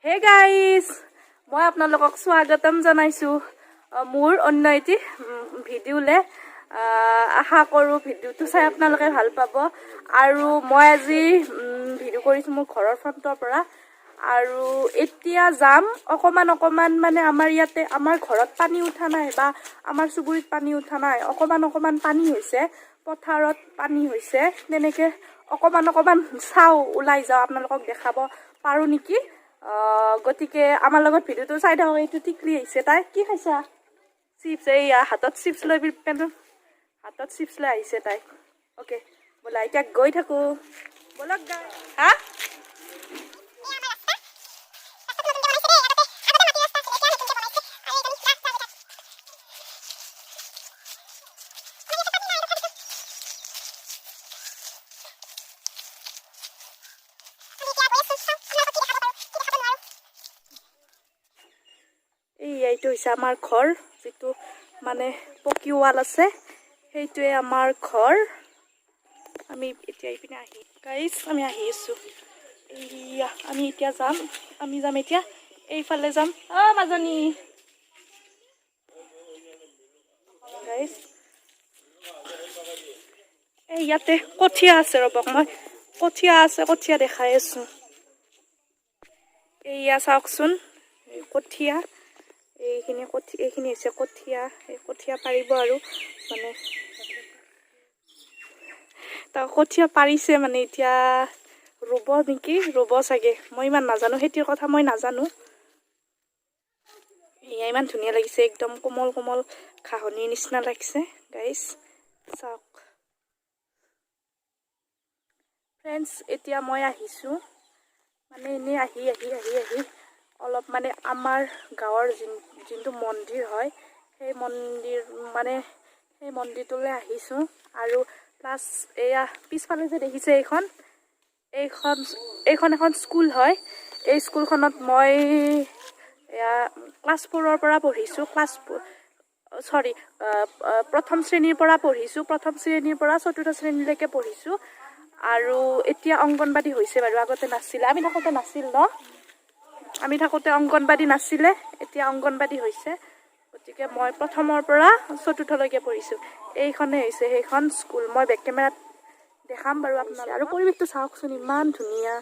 Hey guys, মই আপোনালোকক স্বাগতম জনাইছোঁ মোৰ অন্য এটি ভিডিঅ'লে। আশা কৰোঁ ভিডিঅ'টো চাই আপোনালোকে ভাল পাব। আৰু মই আজি ভিডিঅ' কৰিছোঁ মোৰ ঘৰৰ ফ্ৰণ্টৰ পৰা। আৰু এতিয়া যাম অকণমান মানে আমাৰ ইয়াতে আমাৰ ঘৰত পানী উঠা নাই বা আমাৰ চুবুৰীত পানী উঠা নাই, অকণমান পানী হৈছে, পথাৰত পানী হৈছে, তেনেকৈ অকণমান চাওঁ, ওলাই যাওঁ, আপোনালোকক দেখাব পাৰোঁ নেকি। গতিকে আমাৰ লগত ভিডিঅ'টো চাই থাকক। এইটো টিকলি আহিছে, তাই কি খাইছা? চিপছ। এইয়া হাতত চিপছ লৈ আহিছে তাই। অ'কে ব'লা এতিয়া গৈ থাকোঁ, ব'লক গাই। হা এইটো হৈছে আমাৰ ঘৰ, যিটো মানে পকী ৱাল আছে, সেইটোৱে আমাৰ ঘৰ। আমি এতিয়া এইপিনে আমি আহি আছোঁ। এয়া আমি এতিয়া যাম, এতিয়া এইফালে যাম। মাজনী গাইজ, এই ইয়াতে কঠীয়া আছে, ৰ'বক মই কঠীয়া দেখাই আছোঁ। এইয়া চাওকচোন, কঠীয়া, এইখিনি হৈছে কঠীয়া। এই কঠীয়া পাৰিব আৰু মানে কঠীয়া পাৰিছে, মানে এতিয়া ৰুব নেকি, ৰুব চাগে, মই ইমান নাজানো, খেতিৰ কথা মই নাজানো। এয়া ইমান ধুনীয়া লাগিছে, একদম কোমল ঘাঁহনিৰ নিচিনা লাগিছে গাইজ, চাওক। ফ্ৰেণ্ডছ, এতিয়া মই আহিছোঁ, মানে এনেই আহি অলপ মানে আমাৰ গাঁৱৰ যোনটো মন্দিৰ হয়, সেই মন্দিৰটোলৈ আহিছোঁ। আৰু প্লাছ এয়া পিছফালে যে দেখিছে, এইখন এখন স্কুল হয়। এই স্কুলখনত মই এয়া ক্লাছ 4ৰ পৰা পঢ়িছোঁ, প্ৰথম শ্ৰেণীৰ পৰা পঢ়িছোঁ, প্ৰথম শ্ৰেণীৰ পৰা 4ৰ্থ শ্ৰেণীলৈকে পঢ়িছোঁ। আৰু এতিয়া অংগনবাদী হৈছে বাৰু, আগতে নাছিলে, আমি থাকোঁতে নাছিল ন, আমি থাকোঁতে অংগনবাদী নাছিলে, এতিয়া অংগনবাদী হৈছে। গতিকে মই প্ৰথমৰ পৰা 4ৰ্থলৈকে পঢ়িছোঁ। এইখনে হৈছে সেইখন স্কুল, মই বেক কেমেৰাত দেখাম বাৰু আপোনালোকক। আৰু পৰিৱেশটো চাওকচোন, ইমান ধুনীয়া।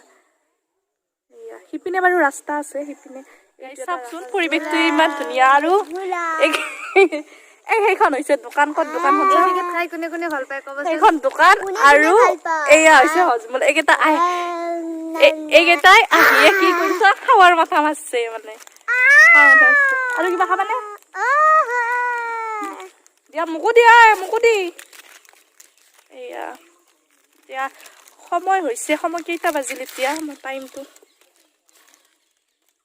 এয়া সিপিনে বাৰু ৰাস্তা আছে, সিপিনে চাওকচোন, পৰিৱেশটো ইমান ধুনীয়া। আৰু সেইখন হৈছে দোকান, ক'ত দোকানখন কোনে ভাল পায় ক'ব। সেইখন দোকান। আৰু এয়া হৈছে হজমল। এইকেইটাই আহিয়ে কি কৰিছে, খাৱাৰ মাথা মাৰছে, মানে আৰু কিবা খাবানে? দিয়া মোকো দি। এয়া এতিয়া সময় হৈছে, সময় কেইটা বাজিল এতিয়া, মোৰ টাইমটো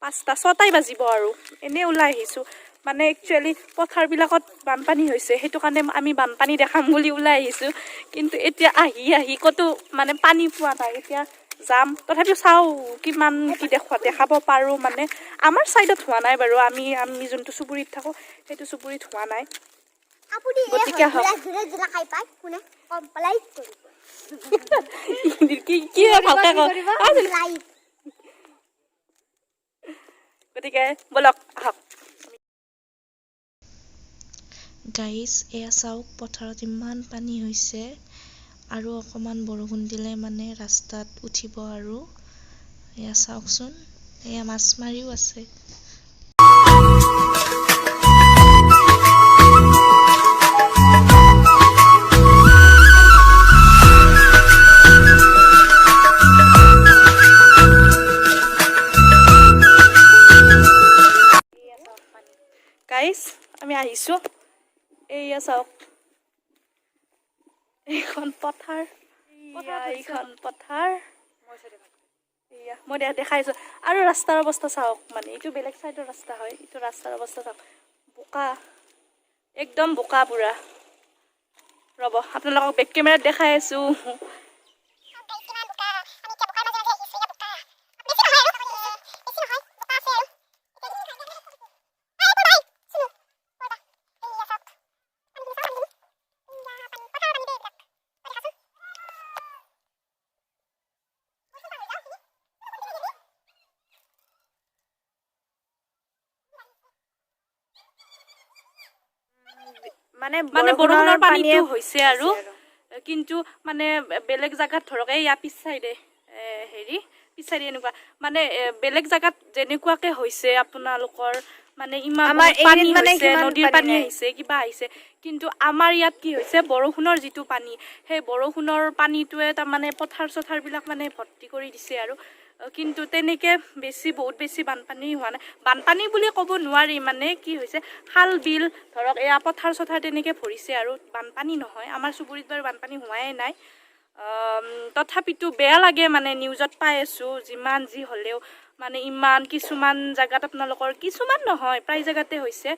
5টা 6টাই বাজিব। আৰু এনেই ওলাই আহিছোঁ, মানে একচুৱেলি পথাৰবিলাকত বানপানী হৈছে, সেইটো কাৰণে আমি বানপানী দেখাম বুলি ওলাই আহিছোঁ। কিন্তু এতিয়া আহি ক'তো মানে পানী পোৱা নাই। এতিয়া যাম, তথাপিও চাওঁ কিমান কি দেখাব পাৰোঁ। মানে আমাৰ ছাইডত হোৱা নাই বাৰু, আমি যোনটো চুবুৰীত থাকোঁ, সেইটো চুবুৰীত হোৱা নাই। গতিকে গতিকে ব'লক আহক। গাইজ, এয়া চাওক, পথাৰত ইমান পানী হৈছে, আৰু অকণমান বৰষুণ দিলে মানে ৰাস্তাত উঠিব। আৰু এয়া চাওকচোন, এয়া মাছ মাৰিও আছে। গাইজ, আমি আহিছোঁ, এইয়া চাওক, এইখন পথাৰ। এয়া মই দেখাইছোঁ। আৰু ৰাস্তাৰ অৱস্থা চাওক, মানে এইটো বেলেগ চাইডৰ ৰাস্তা হয়, এইটো ৰাস্তাৰ অৱস্থা চাওক, বোকা, একদম বোকা পুৰা। ৰ'ব আপোনালোকক বেক কেমেৰাত দেখাই আছোঁ। মানে বৰষুণৰ পানীটো হৈছে আৰু কিন্তু মানে বেলেগ জাগাত ধৰক এই পিছ চাইডে হেৰি পিছ চাইডে এনেকুৱা মানে বেলেগ জাগাত যেনেকুৱাকে হৈছে আপোনালোকৰ মানে ইমান পানী হৈছে নদীৰ পানী আহিছে কিবা আহিছে কিন্তু আমাৰ ইয়াত কি হৈছে বৰষুণৰ যিটো পানী সেই বৰষুণৰ পানীটোৱে তাৰমানে পথাৰ চথাৰবিলাক মানে ভৰ্তি কৰি দিছে আৰু কিন্তু তেনেকে বহুত বেছি বানপানী হোৱা নাই বানপানী বুলি ক'ব নোৱাৰি মানে কি হৈছে খাল বিল ধৰক এয়া পথাৰ চথাৰ তেনেকে ভৰিছে আৰু বানপানী নহয় আমাৰ চুবুৰীত বাৰু বানপানী হোৱাই নাই তথাপিতো বেয়া লাগে মানে নিউজত পাই আছোঁ যিমান যি হ'লেও মানে ইমান কিছুমান জেগাত আপোনালোকৰ কিছুমান নহয় প্ৰায় জেগাতে হৈছে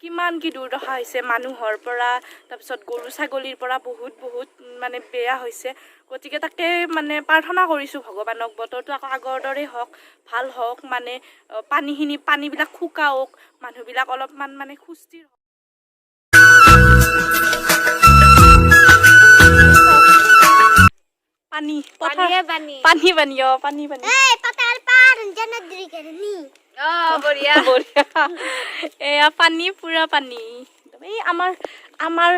কিমান কি দুৰ্দশা হৈছে মানুহৰ পৰা তাৰপিছত গৰু ছাগলীৰ পৰা বহুত মানে বেয়া হৈছে গতিকে তাকে মানে প্ৰাৰ্থনা কৰিছোঁ ভগৱানক বতৰটো আকৌ আগৰ দৰেই হওক ভাল হওক মানে পানীবিলাক শুকাওক মানুহবিলাক অলপমান মানে সুস্থিৰ হওক পানী এয়া পানী পুৰা পানী এই আমাৰ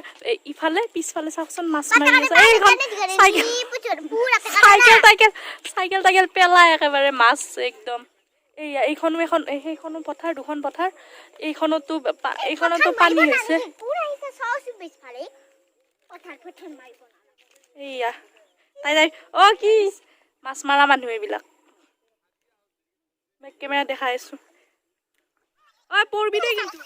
ইফালে পিছফালে চাওকচোন মাছ মাৰি আছে চাইকেল পেলাই একেবাৰে মাছ একদম এইয়া সেইখনো পথাৰ দুখন পথাৰ এইখনতো পানী হৈছে এইয়া তাই কি মাছ মাৰা মানুহ এইবিলাক কেমেৰা দেখাই আছো পৰবি দেই কিন্তু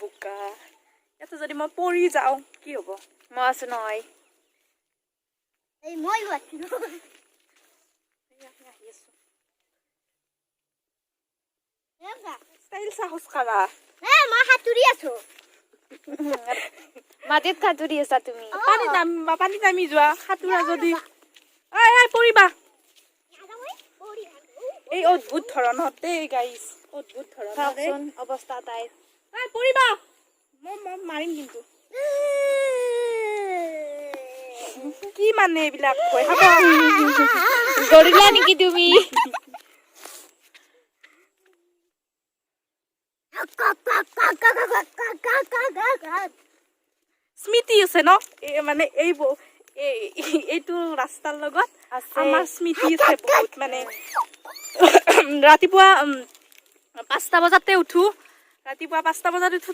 বোকা ইয়াতে যদি মই পৰি যাওঁ কি হ'ব মই আছো নহয় মাটিত সাঁতুৰি আছা তুমি পানীত নামি যোৱা সাঁতোৰা যদি পৰিবা এই অদ্ভুত ধৰণত দেই গাইজ অদ্ভুত ধৰণৰ অৱস্থা তাই পৰিবা মই মাৰিম কিন্তু কি মানে এইবিলাক ভয় খাব দৌৰিলা নেকি তুমি স্মৃতি আছে ন মানে এইটো ৰাস্তাৰ লগত আমাৰ স্মৃতি আছে বহুত মানে ৰাতিপুৱা 5টা বজাতে উঠো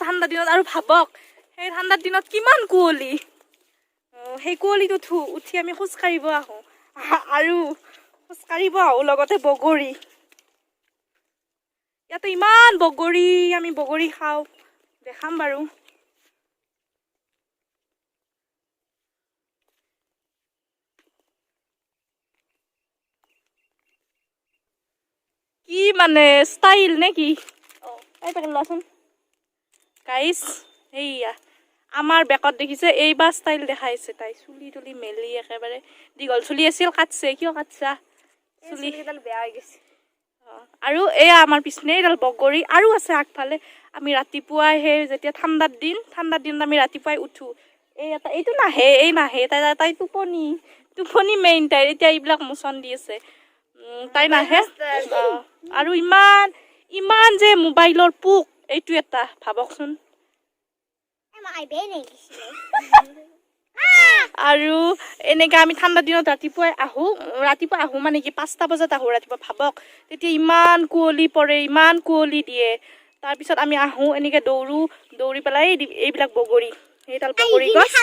ঠাণ্ডা দিনত আৰু ভাবক সেই ঠাণ্ডাৰ দিনত কিমান কুঁৱলী সেই কুঁৱলীত উঠি আমি খোজ কাঢ়িব আহোঁ লগতে বগৰী ইয়াতে ইমান বগৰী আমি বগৰী খাওঁ দেখাম বাৰু কি মানে ষ্টাইল নে কি লোৱাচোন গাইজ সেইয়া আমাৰ বেকত দেখিছে এইবাৰ ষ্টাইল দেখাইছে তাই চুলি তুলি মেলি একেবাৰে দীঘল চুলি আছিল কাটছে কিয় কাটছা চুলি বেয়া হৈ গৈছে আৰু এয়া আমাৰ পিছনে এইডাল বগৰী আৰু আছে আগফালে আমি ৰাতিপুৱাই সেই যেতিয়া ঠাণ্ডাৰ দিনত আমি ৰাতিপুৱাই উঠো এইটো নাহে তাই টোপনি মেইন তাইৰ এতিয়া এইবিলাক মোচন দি আছে তাই নাহে আৰু ইমান যে মোবাইলৰ পোক এইটো এটা ভাবকচোন আৰু এনেকৈ আমি ঠাণ্ডা দিনত ৰাতিপুৱা আহোঁ মানে কি 5টা বজাত আহোঁ ৰাতিপুৱা ভাবক তেতিয়া ইমান কুঁৱলী দিয়ে তাৰপিছত আমি আহোঁ এনেকৈ দৌৰি পেলাই এইবিলাক বগৰী এইডাল বগৰী গছ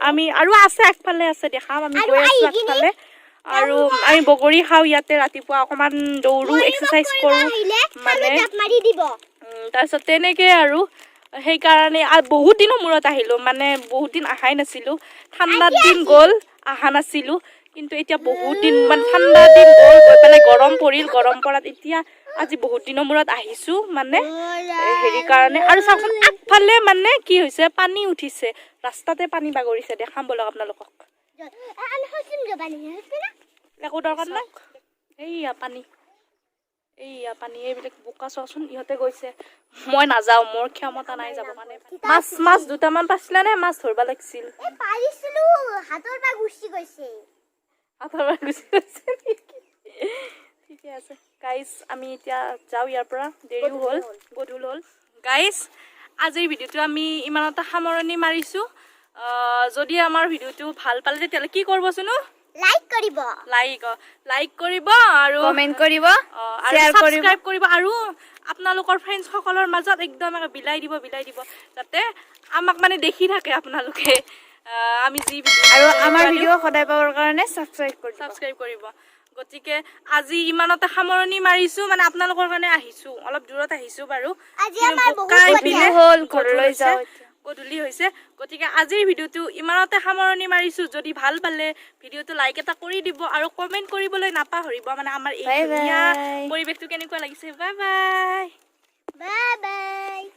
আমি আৰু আছে আগফালে আছে দেখাম আমি গৈ আছোঁ আগফালে আৰু আমি বগৰী খাওঁ ইয়াতে ৰাতিপুৱা অকণমান দৌৰো এক্সাৰচাইজ কৰোঁ মানে তাৰপিছত তেনেকৈ আৰু সেইকাৰণে বহুত দিনৰ মূৰত আহিলোঁ মানে বহুত দিন অহাই নাছিলোঁ ঠাণ্ডাৰ দিন গ'ল অহা নাছিলোঁ কিন্তু এতিয়া বহুত দিন মানে ঠাণ্ডা দিন গ'ল গৈ পেলাই গৰম পৰাত এতিয়া আজি বহুত দিনৰ মূৰত আহিছোঁ মানে হেৰি কাৰণে আৰু চাওকচোন আগফালে মানে কি হৈছে পানী উঠিছে ৰাস্তাতে পানী বাগৰিছে দেখাম বলক আপোনালোকক একো দৰকাৰ নাই এইয়া পানী এইয়া পানী এইবিলাক বোকা চোৱাচোন ইহঁতে গৈছে মই নাযাওঁ মোৰ ক্ষমতা নাই যাব কাৰণে মাছ দুটামান পাইছিলা নে মাছ ধৰবা লাগিছিল পাৰিছিলো হাতৰ পৰা গুচি গৈছে হাতৰ পৰা গুচি গৈছে ঠিকে আছে গাইজ আমি এতিয়া যাওঁ ইয়াৰ পৰা দেৰিও হ'ল গধূল হ'ল গাইজ আজিৰ ভিডিঅ'টো আমি ইমানতে সামৰণি মাৰিছোঁ যদি আমাৰ ভিডিঅ'টো ভাল পালে তেতিয়াহ'লে কি কৰিবচোন লাইক কৰিব লাইক কৰিব আৰু কমেন্ট কৰিব আৰু শ্বেয়াৰ কৰিব সাবস্ক্ৰাইব কৰিব আৰু আপোনালোকৰ ফ্ৰেণ্ডছ সকলৰ মাজত একদম বিলাই দিব যাতে আমাক মানে দেখি থাকে আপোনালোকে আমি যি আৰু আমাৰ ভিডিঅ' সদায় পাবৰ কাৰণে সাবস্ক্ৰাইব কৰিব গতিকে আজি ইমানতে সামৰণি মাৰিছো মানে আপোনালোকৰ কাৰণে আহিছো অলপ দূৰত আহিছো বাৰু আজি আমাৰ বহুত পিনে হ'ল ঘৰলৈ যাওঁ গধূলি হৈছে গতিকে আজিৰ ভিডিঅ'টো ইমানতে সামৰণি মাৰিছো যদি ভাল পালে ভিডিঅ'টো লাইক এটা কৰি দিব আৰু কমেন্ট কৰিবলৈ নাপাহৰিব মানে আমাৰ এই Bye ধুনীয়া bye. পৰিৱেশটো কেনেকুৱা লাগিছে বাই বাই